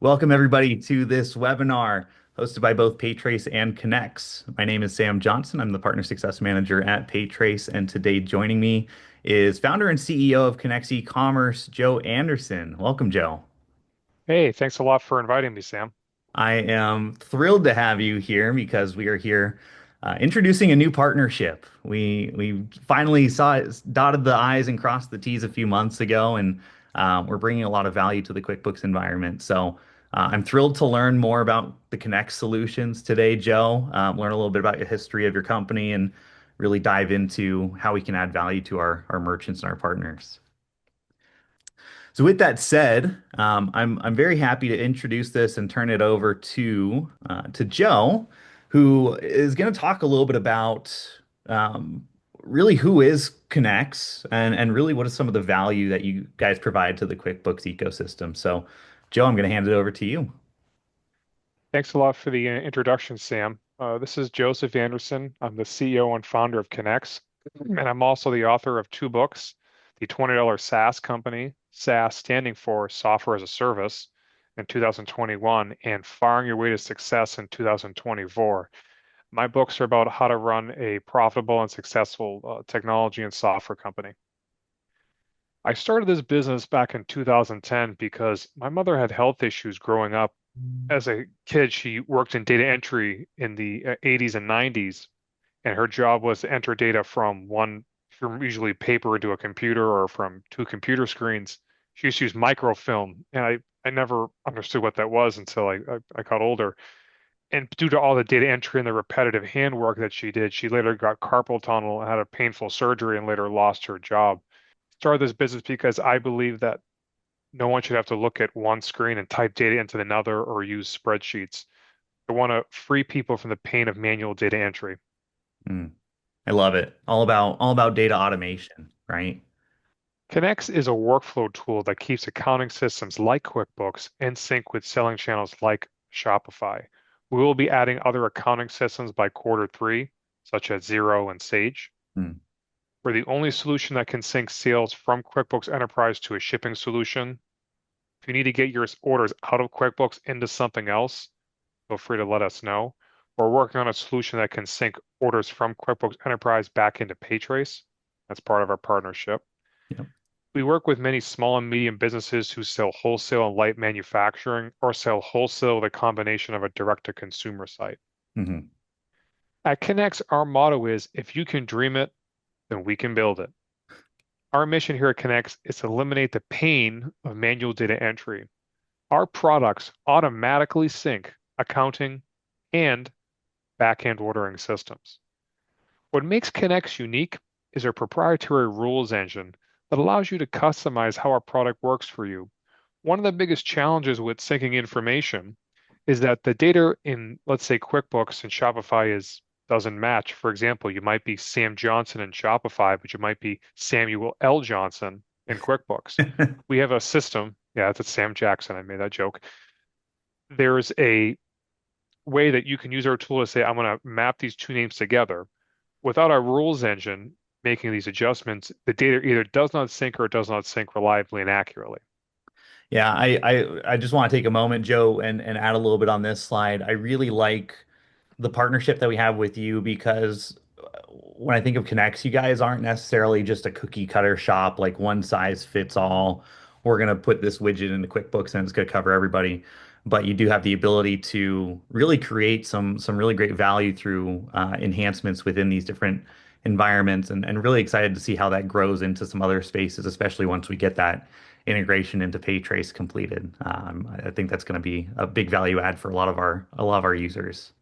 Welcome, everybody, to this webinar hosted by both PayTrace and Connex. My name is Sam Johnson. I'm the Partner Success Manager at PayTrace, and today joining me is founder and CEO of Connex Ecommerce, Joe Anderson. Welcome, Joe. Hey, thanks a lot for inviting me, Sam. I am thrilled to have you here because we are here introducing a new partnership. We finally saw it, dotted the I's and crossed the T's a few months ago, and we're bringing a lot of value to the QuickBooks environment. So I'm thrilled to learn more about the Connect solutions today, Joe. Learn a little bit about the history of your company and really dive into how we can add value to our merchants and our partners. So with that said, I'm very happy to introduce this and turn it over to Joe, who is going to talk a little bit about um, really who is Connex and really what is some of the value that you guys provide to the QuickBooks ecosystem. So, Joe, I'm going to hand it over to you. Thanks a lot for the introduction, Sam. This is Joseph Anderson. I'm the CEO and founder of Connex, and I'm also the author of two books, the $20 SaaS company, SaaS standing for Software as a Service in 2021, and Firing Your Way to Success in 2024. My books are about how to run a profitable and successful technology and software company. I started this business back in 2010 because my mother had health issues growing up. As a kid, she worked in data entry in the 80s and 90s, and her job was to enter data from usually paper into a computer or from two computer screens. She used to use microfilm, and I never understood what that was until I got older. And due to all the data entry and the repetitive handwork that she did, she later got carpal tunnel and had a painful surgery and later lost her job. Started this business because I believe that no one should have to look at one screen and type data into another or use spreadsheets. I want to free people from the pain of manual data entry. Mm, I love it. All about data automation, right? Connex is a workflow tool that keeps accounting systems like QuickBooks in sync with selling channels like Shopify. We will be adding other accounting systems by quarter 3, such as Xero and Sage. Mm. We're the only solution that can sync sales from QuickBooks Enterprise to a shipping solution. If you need to get your orders out of QuickBooks into something else, feel free to let us know. We're working on a solution that can sync orders from QuickBooks Enterprise back into PayTrace. That's part of our partnership. Yep. We work with many small and medium businesses who sell wholesale and light manufacturing or sell wholesale with a combination of a direct-to-consumer site. Mhm. At Connex, our motto is, if you can dream it, then we can build it. Our mission here at Connex is to eliminate the pain of manual data entry. Our products automatically sync accounting and back-end ordering systems. What makes Connex unique is our proprietary rules engine that allows you to customize how our product works for you. One of the biggest challenges with syncing information is that the data in, let's say, QuickBooks and Shopify doesn't match. For example, you might be Sam Johnson in Shopify, but you might be Samuel L. Johnson in QuickBooks. We have a system. Yeah, that's Sam Jackson. I made that joke. There's a way that you can use our tool to say, I'm going to map these two names together. Without our rules engine making these adjustments, the data either does not sync or it does not sync reliably and accurately. Yeah, I just want to take a moment, Joe, and add a little bit on this slide. I really like the partnership that we have with you because when I think of Connex, you guys aren't necessarily just a cookie cutter shop, like one size fits all. We're gonna put this widget into QuickBooks and it's gonna cover everybody. But you do have the ability to really create some really great value through enhancements within these different environments, and really excited to see how that grows into some other spaces, especially once we get that integration into PayTrace completed. I think that's going to be a big value add for a lot of our users.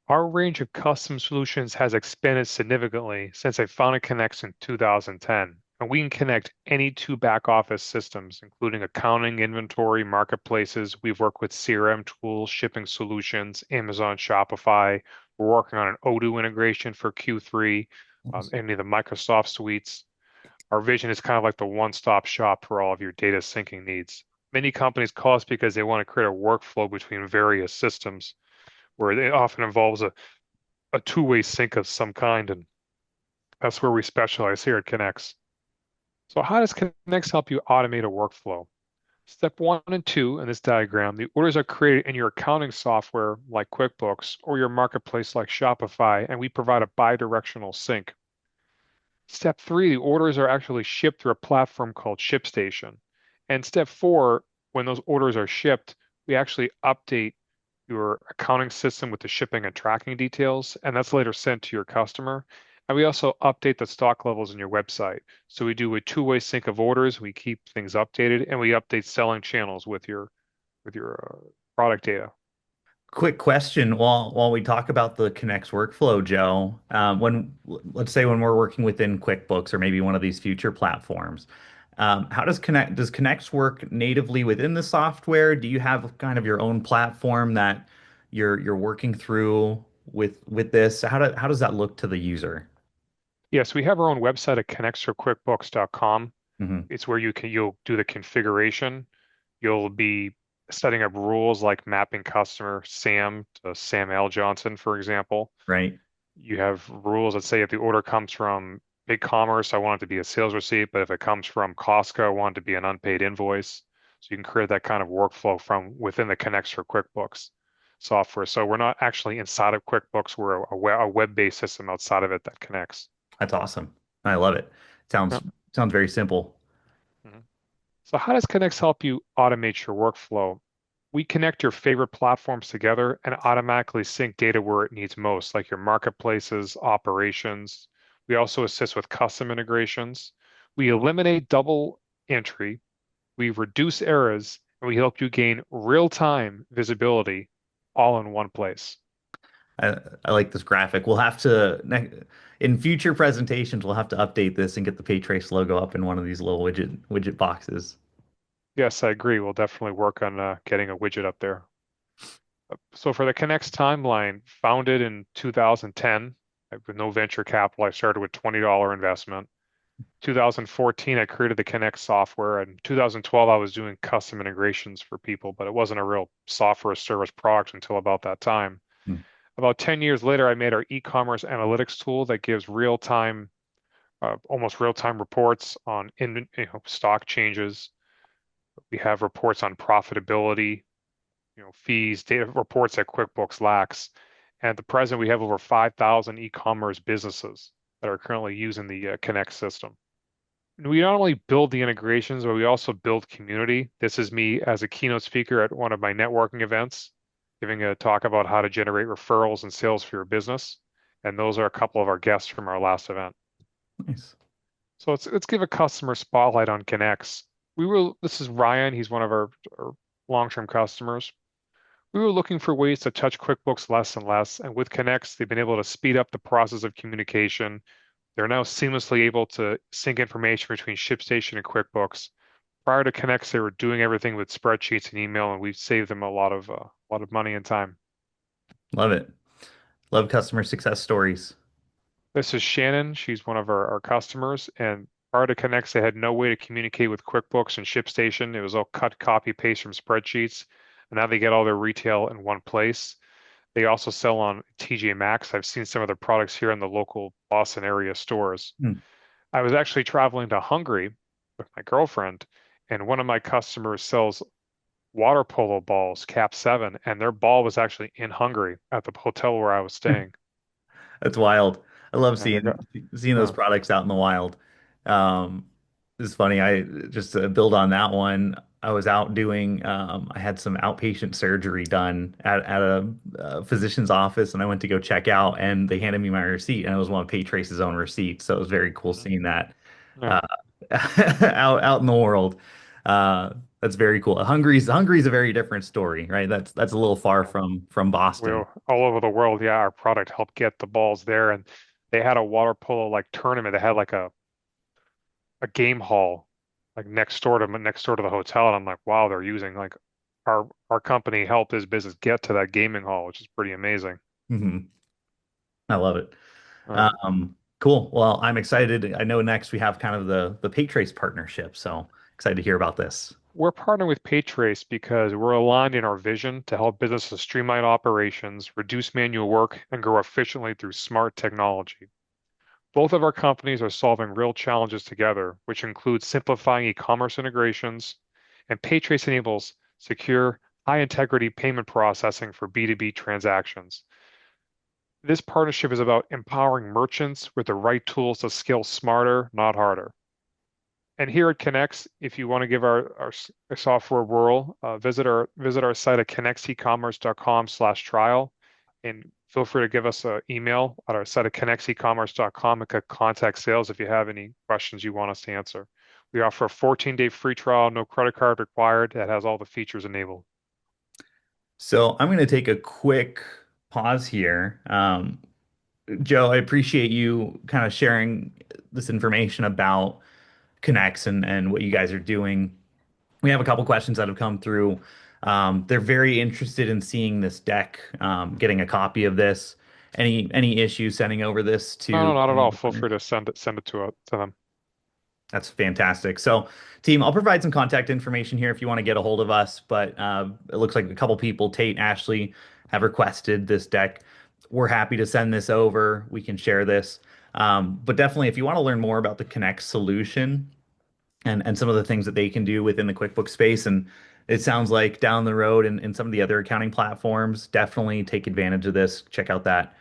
Our range of custom solutions has expanded significantly since I founded Connex in 2010, and we can connect any two back office systems, including accounting, inventory, marketplaces. We've worked with CRM tools, shipping solutions, Amazon, Shopify. We're working on an Odoo integration for Q3, any of the Microsoft suites. Our vision is kind of like the one-stop shop for all of your data syncing needs. Many companies call us because they want to create a workflow between various systems where it often involves a two-way sync of some kind, and that's where we specialize here at Connex. So how does Connex help you automate a workflow? Step one and two in this diagram, the orders are created in your accounting software like QuickBooks or your marketplace like Shopify, and we provide a bi-directional sync. Step three, the orders are actually shipped through a platform called ShipStation. And step four, when those orders are shipped, we actually update your accounting system with the shipping and tracking details, and that's later sent to your customer. And we also update the stock levels in your website. So we do a two-way sync of orders, we keep things updated, and we update selling channels with your product data. Quick question while we talk about the Connex workflow, Joe. When let's say when we're working within QuickBooks or maybe one of these future platforms, how does Connex work natively within the software? Do you have kind of your own platform that you're working through with this? How does that look to the user? Yes, we have our own website at connectforquickbooks.com. Hmm. It's where you'll do the configuration. You'll be setting up rules like mapping customer Sam to Sam L. Johnson, for example. Right. You have rules that say if the order comes from BigCommerce, I want it to be a sales receipt, but if it comes from Costco, I want it to be an unpaid invoice. So you can create that kind of workflow from within the Connex for QuickBooks software. So we're not actually inside of QuickBooks, we're a web-based system outside of it that connects. That's awesome. I love it. Yeah. Sounds very simple. Mhm. So how does Connex help you automate your workflow? We connect your favorite platforms together and automatically sync data where it needs most, like your marketplaces, operations. We also assist with custom integrations. We eliminate double entry. We reduce errors, and we help you gain real-time visibility all in one place. I like this graphic. In future presentations, we'll have to update this and get the PayTrace logo up in one of these little widget boxes. Yes, I agree. We'll definitely work on getting a widget up there. So for the Connex timeline, founded in 2010 with no venture capital, I started with $20 investment. 2014, I created the Connex software. In 2012, I was doing custom integrations for people, but it wasn't a real software service product until about that time. Hmm. About 10 years later, I made our e-commerce analytics tool that gives real-time, almost real-time reports on stock changes. We have reports on profitability, fees, data reports that QuickBooks lacks. And at the present, we have over 5,000 e-commerce businesses that are currently using the Connex system. And we not only build the integrations, but we also build community. This is me as a keynote speaker at one of my networking events, giving a talk about how to generate referrals and sales for your business. And those are a couple of our guests from our last event. Nice. So let's give a customer spotlight on Connex. This is Ryan, he's one of our long-term customers. We were looking for ways to touch QuickBooks less and less, and with Connex, they've been able to speed up the process of communication. They're now seamlessly able to sync information between ShipStation and QuickBooks. Prior to Connex, they were doing everything with spreadsheets and email, and we've saved them a lot of money and time. Love it. Love customer success stories. This is Shannon. She's one of our customers, and prior to Connex, they had no way to communicate with QuickBooks and ShipStation. It was all cut, copy, paste from spreadsheets, and now they get all their retail in one place. They also sell on TJ Maxx. I've seen some of their products here in the local Boston area stores. Hmm. I was actually traveling to Hungary with my girlfriend, and one of my customers sells water polo balls, Cap 7, and their ball was actually in Hungary at the hotel where I was staying. That's wild. I love And I got, seeing those uh, products out in the wild. Um, it's funny. I just to build on that one. I was out doing. I had some outpatient surgery done at a physician's office, and I went to go check out, and they handed me my receipt, and it was one of PayTrace's own receipts. So it was very cool mhm, seeing that yeah, uh, out in the world. That's very cool. Hungary's a very different story, right? That's a little far yeah. from We Boston. were all over the world. Yeah, our product helped get the balls there, and they had a water polo like tournament. They had like a game hall like next door to the hotel, and I'm like, wow, they're using like our company helped this business get to that gaming hall, which is pretty amazing. Hmm. I love it. Uh, Cool. Well, I'm excited. I know next we have kind of the PayTrace partnership, so excited to hear about this. we're partnering with PayTrace because we're aligned in our vision to help businesses streamline operations, reduce manual work, and grow efficiently through smart technology. Both of our companies are solving real challenges together, which include simplifying e-commerce integrations, And PayTrace enables secure, high integrity payment processing for B2B transactions. This partnership is about empowering merchants with the right tools to scale smarter, not harder. And here at Connex, if you want to give our software a whirl, visit our site at connexecommerce.com/trial, and feel free to give us an email at our site at connexecommerce.com and click contact sales if you have any questions you want us to answer. We offer a 14-day free trial, no credit card required, that has all the features enabled. So I'm going to take a quick pause here. Joe, I appreciate you kind of sharing this information about Connex and what you guys are doing. We have a couple questions that have come through. They're very interested in seeing this deck, getting a copy of this. Any issues sending over this No, no, to not at any of all. the Feel free partners? to send it to them. That's fantastic. So, team, I'll provide some contact information here if you want to get a hold of us. But it looks like a couple people, Tate, Ashley, have requested this deck. We're happy to send this over. We can share this. But definitely, if you want to learn more about the Connect solution, and some of the things that they can do within the QuickBooks space. And it sounds like down the road and some of the other accounting platforms, definitely take advantage of this. Check out that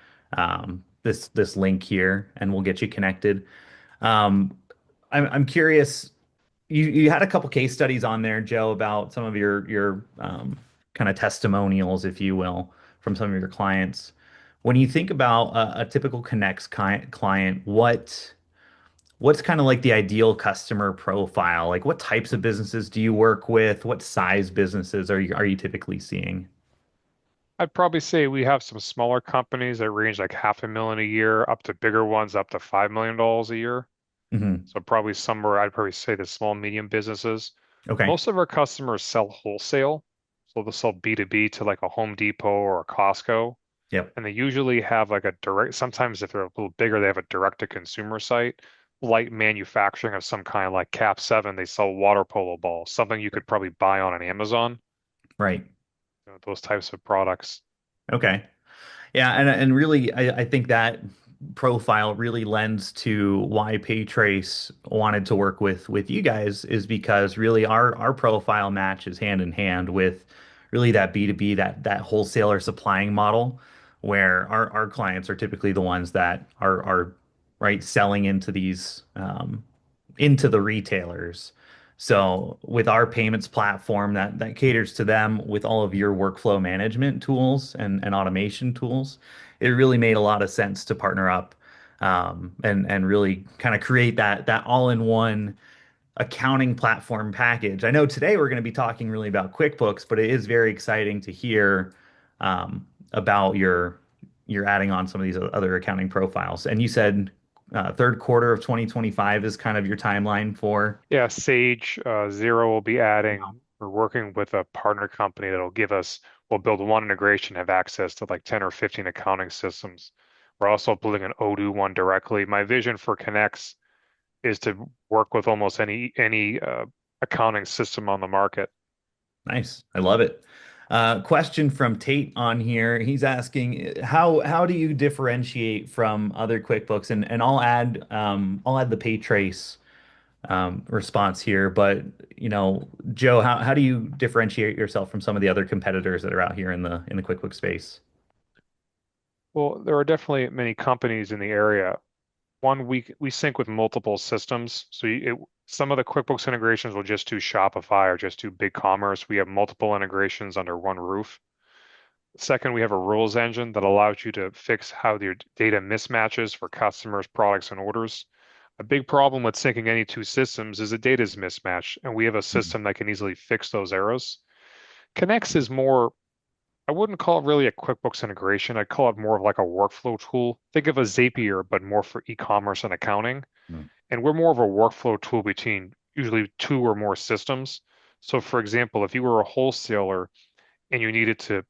this link here, and we'll get you connected. Um, I'm curious. You had a couple case studies on there, Joe, about some of your kind of testimonials, if you will, from some of your clients. When you think about a typical Connects client, what's kind of like the ideal customer profile? Like what types of businesses do you work with? What size businesses are you typically seeing? I'd probably say we have some smaller companies that range like 500,000 a year up to bigger ones up to $5 million a year. Hmm. So probably somewhere I'd probably say the small, medium businesses. Okay. Most of our customers sell wholesale. So they'll sell B2B to like a Home Depot or a Costco. Yep. And they usually have like a direct, sometimes if they're a little bigger, they have a direct to consumer site, light manufacturing of some kind, like Cap 7, they sell water polo balls, something you could probably buy on Amazon, Right. those types of products. Okay. Yeah, and really, I think that profile really lends to why PayTrace wanted to work with you guys is because really our profile matches hand in hand with really that B2B, that wholesaler supplying model, where our clients are typically the ones that are right selling into these into the retailers. So with our payments platform that caters to them with all of your workflow management tools and automation tools, it really made a lot of sense to partner up and really kind of create that all-in-one accounting platform package. I know today we're going to be talking really about QuickBooks, but it is very exciting to hear about your adding on some of these other accounting profiles. And you said third quarter of 2025 is kind of your timeline for. Yeah, Sage Zero will be Wow. adding, we're working with a partner company that'll we'll build one integration, have access to like 10 or 15 accounting systems. We're also building an Odoo one directly. My vision for Connex is to work with almost any accounting system on the market. Nice. I love it. Question from Tate on here. He's asking how do you differentiate from other QuickBooks? And I'll add the PayTrace response here. But Joe, how do you differentiate yourself from some of the other competitors that are out here in the QuickBooks space? Well, there are definitely many companies in the area. One, we sync with multiple systems. Some of the QuickBooks integrations will just do Shopify or just do BigCommerce. We have multiple integrations under one roof. Second, we have a rules engine that allows you to fix how your data mismatches for customers, products, and orders. A big problem with syncing any two systems is the data is mismatched, and we have a Mhm. system that can easily fix those errors. Connex is more, I wouldn't call it really a QuickBooks integration. I'd call it more of like a workflow tool. Think of a Zapier, but more for e-commerce and accounting. Mhm. And we're more of a workflow tool between usually two or more systems. So for example, if you were a wholesaler and you needed to,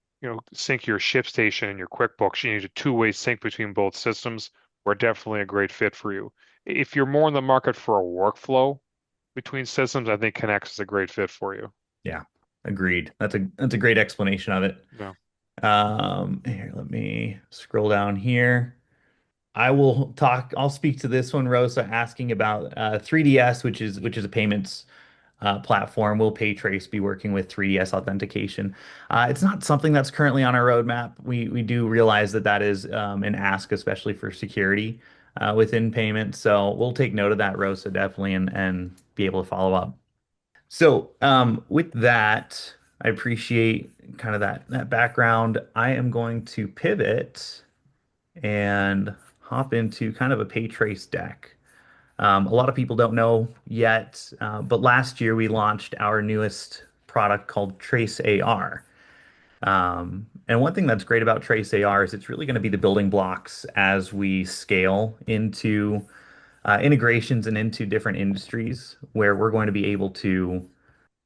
sync your ShipStation and your QuickBooks, you need a two-way sync between both systems. We're definitely a great fit for you. If you're more in the market for a workflow between systems, I think Connex is a great fit for you. Yeah, agreed. That's a great explanation of it. Yeah. Here, let me scroll down here. I'll speak to this one, Rosa, asking about 3DS, which is a payments platform will PayTrace be working with 3DS authentication. It's not something that's currently on our roadmap. We do realize that that is an ask, especially for security within payments. So we'll take note of that, Rosa, definitely, and be able to follow up. So with that, I appreciate kind of that background. I am going to pivot and hop into kind of a PayTrace deck. A lot of people don't know yet, but last year we launched our newest product called Trace AR. And one thing that's great about Trace AR is it's really going to be the building blocks as we scale into integrations and into different industries where we're going to be able to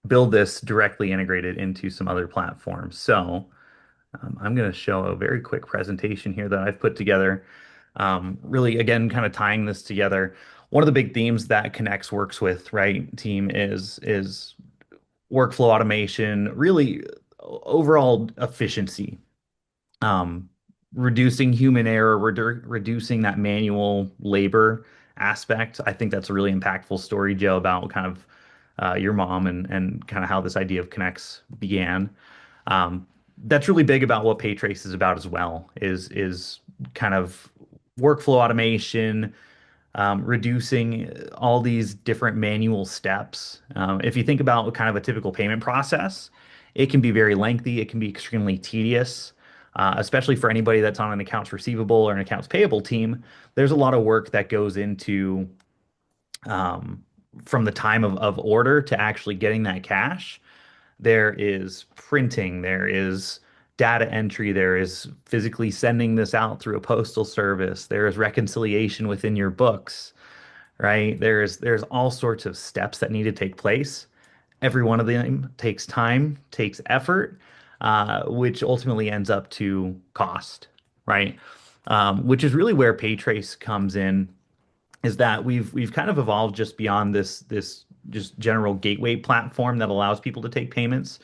build this directly integrated into some other platforms. So I'm going to show a very quick presentation here that I've put together. Really, again, kind of tying this together. One of the big themes that Connex works with, right, team is workflow automation, really overall efficiency, um, reducing human error, reducing that manual labor aspect. I think that's a really impactful story, Joe, about kind of your mom and kind of how this idea of Connex began. Um, that's really big about what PayTrace is about as well, is kind of workflow automation, reducing all these different manual steps. If you think about kind of a typical payment process, it can be very lengthy, it can be extremely tedious. Especially for anybody that's on an accounts receivable or an accounts payable team, there's a lot of work that goes into um, from the time of order to actually getting that cash. There is printing, there is data entry, there is physically sending this out through a postal service, there is reconciliation within your books, right? There's all sorts of steps that need to take place. Every one of them takes time, takes effort, which ultimately ends up to cost, right? Which is really where PayTrace comes in, is that we've kind of evolved just beyond this just general gateway platform that allows people to take payments,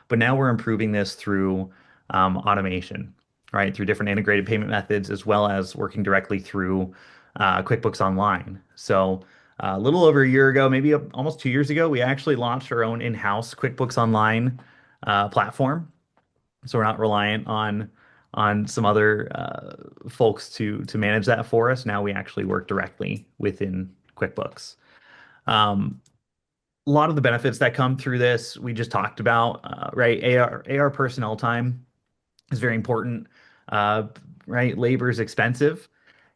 but now we're improving this through automation, right? Through different integrated payment methods, as well as working directly through QuickBooks Online. So a little over a year ago, maybe almost 2 years ago, we actually launched our own in-house QuickBooks Online platform. So we're not reliant on some other folks to manage that for us. Now we actually work directly within QuickBooks. Um, a lot of the benefits that come through this we just talked about, right? AR personnel time is very important, uh, right? Labor is expensive,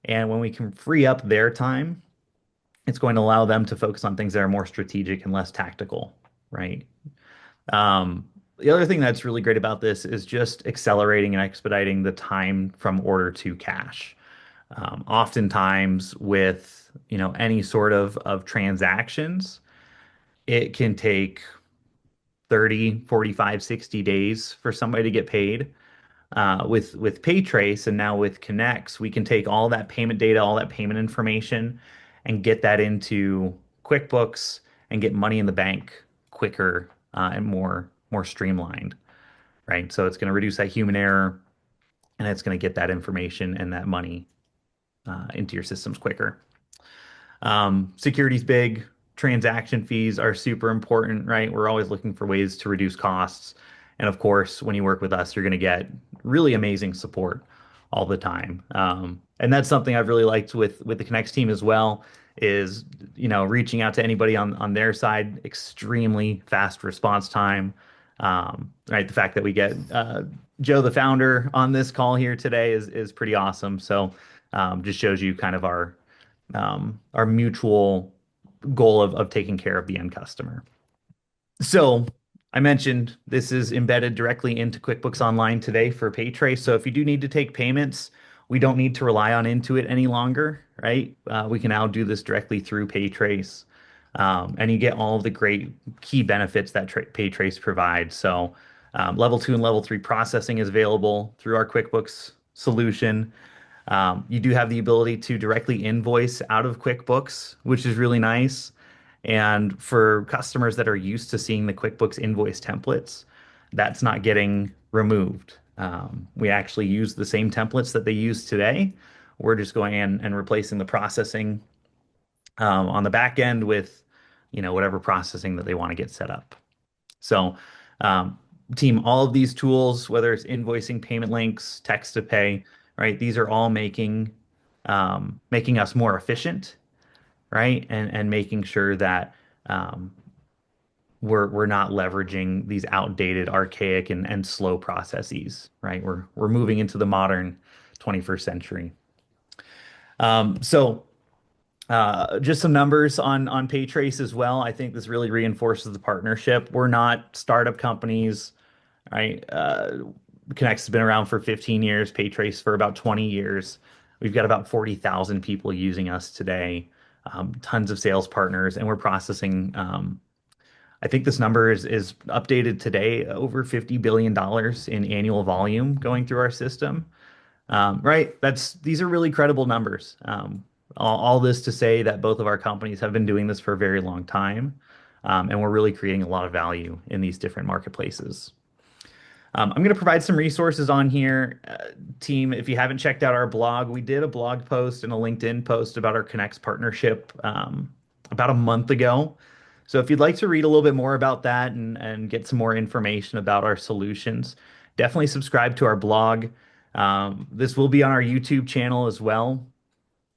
and when we can free up their time, it's going to allow them to focus on things that are more strategic and less tactical, right? The other thing that's really great about this is just accelerating and expediting the time from order to cash. Oftentimes with, any sort of transactions, it can take 30, 45, 60 days for somebody to get paid. With PayTrace and now with Connex, we can take all that payment data, all that payment information, and get that into QuickBooks and get money in the bank quicker and more streamlined, right? So it's going to reduce that human error, and it's going to get that information and that money into your systems quicker. Security's big. Transaction fees are super important, right? We're always looking for ways to reduce costs. And of course, when you work with us, you're going to get really amazing support all the time. And that's something I've really liked with the Connex team as well, is, reaching out to anybody on their side, extremely fast response time. Right. The fact that we get Joe, the founder, on this call here today is pretty awesome. So just shows you kind of our mutual goal of taking care of the end customer. So I mentioned this is embedded directly into QuickBooks Online today for PayTrace. So if you do need to take payments, we don't need to rely on Intuit any longer, right? We can now do this directly through PayTrace. And you get all of the great key benefits that PayTrace provides. So level 2 and level 3 processing is available through our QuickBooks solution. You do have the ability to directly invoice out of QuickBooks, which is really nice. And for customers that are used to seeing the QuickBooks invoice templates, that's not getting removed. We actually use the same templates that they use today. We're just going in and replacing the processing on the back end with whatever processing that they want to get set up. So, um, team, all of these tools, whether it's invoicing, payment links, text to pay, right? These are all making us more efficient, right? And making sure that um, we're not leveraging these outdated, archaic, and slow processes, right? We're moving into the modern 21st century. So just some numbers on PayTrace as well. I think this really reinforces the partnership. We're not startup companies, right? Connex has been around for 15 years, PayTrace for about 20 years. We've got about 40,000 people using us today, tons of sales partners, and we're processing. I think this number is updated today, over $50 billion in annual volume going through our system. Right. These are really credible numbers. All this to say that both of our companies have been doing this for a very long time, and we're really creating a lot of value in these different marketplaces. I'm going to provide some resources on here, team. If you haven't checked out our blog, we did a blog post and a LinkedIn post about our Connex partnership about a month ago. So if you'd like to read a little bit more about that and get some more information about our solutions, definitely subscribe to our blog. This will be on our YouTube channel as well.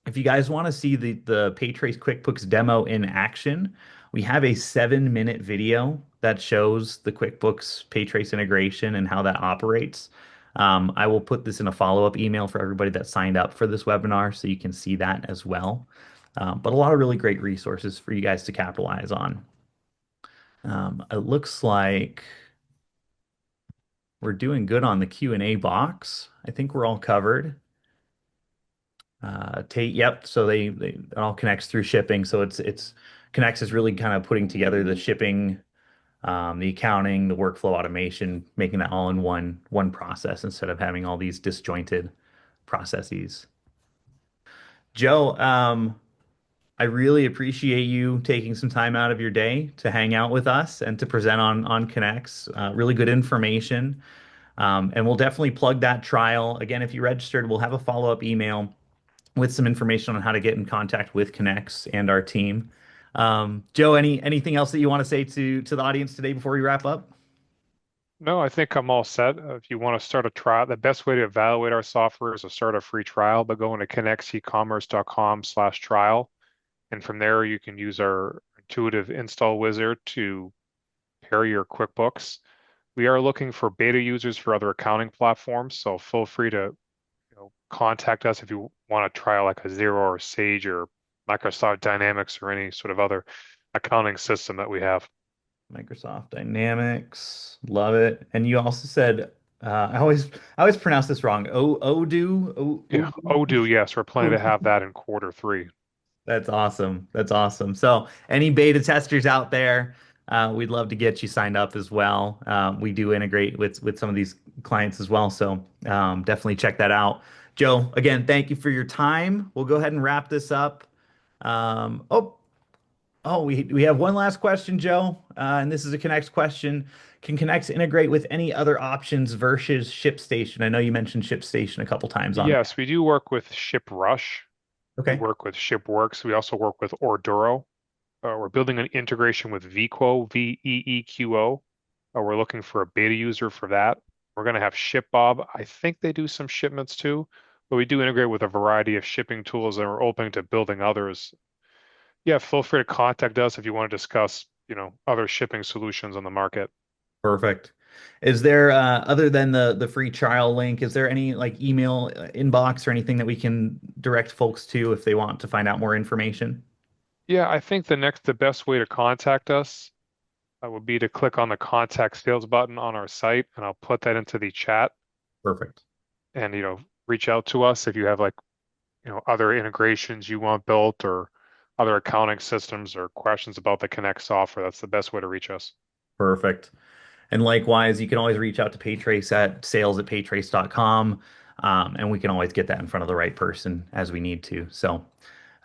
If you guys want to see the PayTrace QuickBooks demo in action, we have a 7-minute video that shows the QuickBooks PayTrace integration and how that operates. I will put this in a follow-up email for everybody that signed up for this webinar so you can see that as well. But a lot of really great resources for you guys to capitalize on. It looks like we're doing good on the Q&A box. I think we're all covered. Tate, yep. So they it all connects through shipping. So it's Connex is really kind of putting together the shipping, the accounting, the workflow automation, making that all in one process instead of having all these disjointed processes. Joe, I really appreciate you taking some time out of your day to hang out with us and to present on Connex. Really good information. And we'll definitely plug that trial. Again, if you registered, we'll have a follow-up email with some information on how to get in contact with Connex and our team. Joe, anything else that you want to say to the audience today before we wrap up? No, I think I'm all set. If you want to start a trial, the best way to evaluate our software is to start a free trial by going to connexecommerce.com/trial. And from there, you can use our intuitive install wizard to pair your QuickBooks. We are looking for beta users for other accounting platforms, so feel free to contact us if you want to try like a Xero or Sage or Microsoft Dynamics or any sort of other accounting system that we have. Microsoft Dynamics, love it. And you also said I always pronounce this wrong. Odoo, Yeah, Odoo, yes, we're planning to Odoo. have that in quarter 3. That's awesome. That's awesome. So, any beta testers out there, we'd love to get you signed up as well. We do integrate with some of these clients as well. So, definitely check that out. Joe, again, thank you for your time. We'll go ahead and wrap this up. Um, oh, we have one last question, Joe, and this is a Connex question. Can Connex integrate with any other options versus ShipStation? I know you mentioned ShipStation a couple times on there. Yes, we do work with ShipRush. We Okay. work with ShipWorks. We also work with Orduro. We're building an integration with Veeqo, Veeqo. We're looking for a beta user for that. We're going to have ShipBob. I think they do some shipments too, but we do integrate with a variety of shipping tools and we're open to building others. Yeah, feel free to contact us if you want to discuss, other shipping solutions on the market. Perfect. Is there other than the free trial link, is there any like email inbox or anything that we can direct folks to if they want to find out more information? Yeah, I think the best way to contact us would be to click on the contact sales button on our site, and I'll put that into the chat Perfect. and, reach out to us if you have like, other integrations you want built or other accounting systems or questions about the Connect software. That's the best way to reach us. Perfect. And likewise, you can always reach out to PayTrace at sales@paytrace.com, and we can always get that in front of the right person as we need to. So,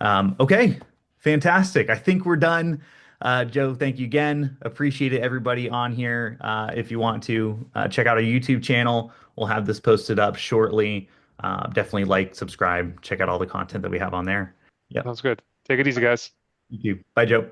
okay, fantastic. I think we're done. Joe, thank you again. Appreciate it, everybody on here. If you want to check out our YouTube channel, we'll have this posted up shortly. Definitely like, subscribe, check out all the content that we have on there. Yep. Sounds good. Take it easy, guys. You too. Bye, Joe.